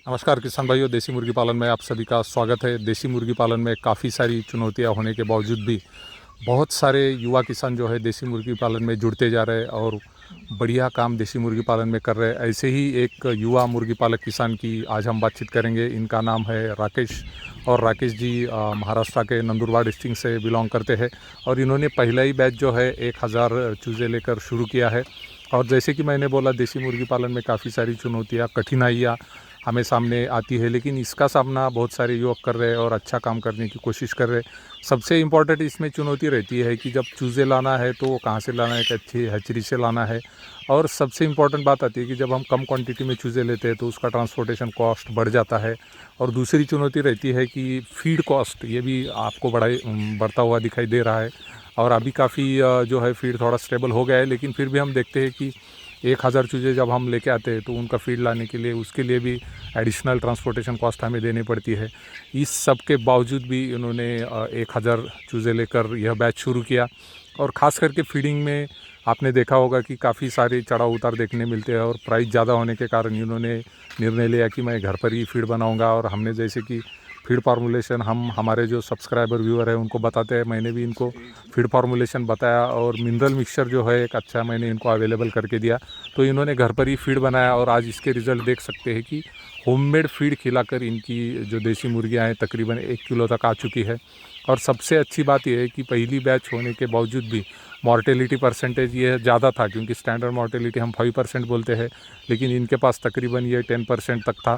नमस्कार किसान भाइयों, देसी मुर्गी पालन में आप सभी का स्वागत है। देसी मुर्गी पालन में काफ़ी सारी चुनौतियां होने के बावजूद भी बहुत सारे युवा किसान जो है देसी मुर्गी पालन में जुड़ते जा रहे हैं और बढ़िया काम देसी मुर्गी पालन में कर रहे हैं। ऐसे ही एक युवा मुर्गी पालक किसान की आज हम बातचीत करेंगे। इनका नाम है राकेश और राकेश जी महाराष्ट्र के नंदुरबार डिस्ट्रिक्ट से बिलोंग करते हैं और इन्होंने पहला ही बैच जो है 1000 चूज़े लेकर शुरू किया है। और जैसे कि मैंने बोला, देसी मुर्गी पालन में काफ़ी सारी चुनौतियाँ, कठिनाइयाँ हमें सामने आती है, लेकिन इसका सामना बहुत सारे युवक कर रहे हैं और अच्छा काम करने की कोशिश कर रहे हैं। सबसे इम्पॉर्टेंट इसमें चुनौती रहती है कि जब चूज़े लाना है तो वो कहाँ से लाना है, एक अच्छी हैचरी से लाना है। और सबसे इम्पॉर्टेंट बात आती है कि जब हम कम क्वांटिटी में चूज़े लेते हैं तो उसका ट्रांसपोर्टेशन कॉस्ट बढ़ जाता है। और दूसरी चुनौती रहती है कि फीड कॉस्ट, ये भी आपको बढ़ता हुआ दिखाई दे रहा है। और अभी काफ़ी जो है फीड थोड़ा स्टेबल हो गया है, लेकिन फिर भी हम देखते हैं कि 1000 चूज़े जब हम लेके आते हैं तो उनका फीड लाने के लिए उसके लिए भी एडिशनल ट्रांसपोर्टेशन कॉस्ट हमें देनी पड़ती है। इस सब के बावजूद भी इन्होंने 1000 चूज़े लेकर यह बैच शुरू किया। और ख़ास करके फीडिंग में आपने देखा होगा कि काफ़ी सारे चढ़ाव उतार देखने मिलते हैं और प्राइस ज़्यादा होने के कारण इन्होंने निर्णय लिया कि मैं घर पर ही फीड बनाऊँगा। और हमने जैसे कि फीड फार्मूलेशन हम हमारे जो सब्सक्राइबर व्यूअर है उनको बताते हैं, मैंने भी इनको फीड फार्मूलेशन बताया और मिनरल मिक्सचर जो है एक अच्छा मैंने इनको अवेलेबल करके दिया। तो इन्होंने घर पर ही फीड बनाया और आज इसके रिज़ल्ट देख सकते हैं कि होममेड फीड खिलाकर इनकी जो देसी मुर्गियां हैं तकरीबन 1 किलो तक आ चुकी है। और सबसे अच्छी बात यह है कि पहली बैच होने के बावजूद भी मॉर्टेलिटी परसेंटेज ये ज़्यादा था, क्योंकि स्टैंडर्ड मॉर्टेलिटी हम 5% बोलते हैं, लेकिन इनके पास तकरीबन ये 10% तक था।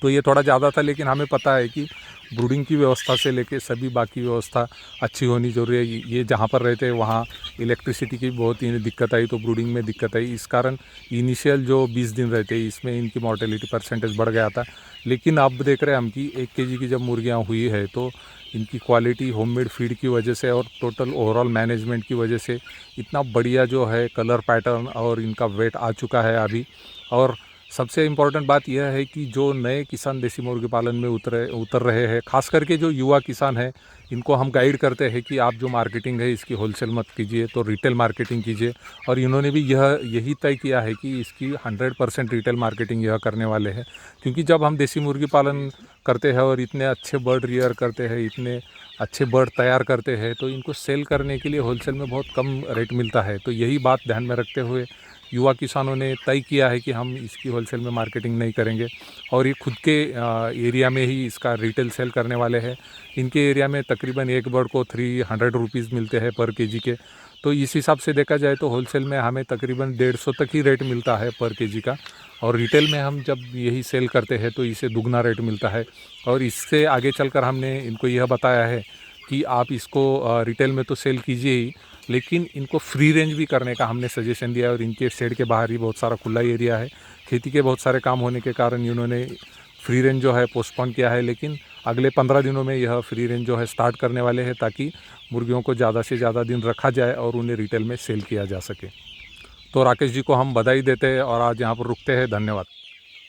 तो ये थोड़ा ज़्यादा था, लेकिन हमें पता है कि ब्रूडिंग की व्यवस्था से लेके सभी बाकी व्यवस्था अच्छी होनी ज़रूरी है। ये जहाँ पर रहते हैं वहाँ इलेक्ट्रिसिटी की बहुत ही दिक्कत आई, तो ब्रूडिंग में दिक्कत आई। इस कारण इनिशियल जो 20 दिन रहते हैं इसमें इनकी मॉर्टेलिटी परसेंटेज बढ़ गया था। लेकिन अब देख रहे हैं हम कि 1 केजी की जब मुर्गियाँ हुई है तो इनकी क्वालिटी होममेड फीड की वजह से और टोटल ओवरऑल मैनेजमेंट की वजह से इतना बढ़िया जो है कलर पैटर्न और इनका वेट आ चुका है अभी। और सबसे इम्पॉर्टेंट बात यह है कि जो नए किसान देसी मुर्गी पालन में उतर रहे हैं, खास करके जो युवा किसान हैं, इनको हम गाइड करते हैं कि आप जो मार्केटिंग है इसकी होलसेल मत कीजिए, तो रिटेल मार्केटिंग कीजिए। और इन्होंने भी यही तय किया है कि इसकी 100% रिटेल मार्केटिंग यह करने वाले हैं। क्योंकि जब हम देसी मुर्गी पालन करते हैं और इतने अच्छे बर्ड रियर करते हैं, इतने अच्छे बर्ड तैयार करते हैं, तो इनको सेल करने के लिए होलसेल में बहुत कम रेट मिलता है। तो यही बात ध्यान में रखते हुए युवा किसानों ने तय किया है कि हम इसकी होलसेल में मार्केटिंग नहीं करेंगे और ये खुद के एरिया में ही इसका रिटेल सेल करने वाले हैं। इनके एरिया में तकरीबन एक बर्ड को 300 रुपीज़ मिलते हैं पर केजी के। तो इस हिसाब से देखा जाए तो होलसेल में हमें तकरीबन 150 तक ही रेट मिलता है पर केजी का, और रिटेल में हम जब यही सेल करते हैं तो इसे दुगना रेट मिलता है। और इससे आगे चलकर हमने इनको यह बताया है कि आप इसको रिटेल में तो सेल कीजिए ही, लेकिन इनको फ्री रेंज भी करने का हमने सजेशन दिया है। और इनके शेड के बाहर ही बहुत सारा खुला एरिया है, खेती के बहुत सारे काम होने के कारण इन्होंने फ्री रेंज जो है पोस्टपोन किया है, लेकिन अगले 15 दिनों में यह फ्री रेंज जो है स्टार्ट करने वाले हैं, ताकि मुर्गियों को ज़्यादा से ज़्यादा दिन रखा जाए और उन्हें रिटेल में सेल किया जा सके। तो राकेश जी को हम बधाई देते हैं और आज यहाँ पर रुकते हैं। धन्यवाद।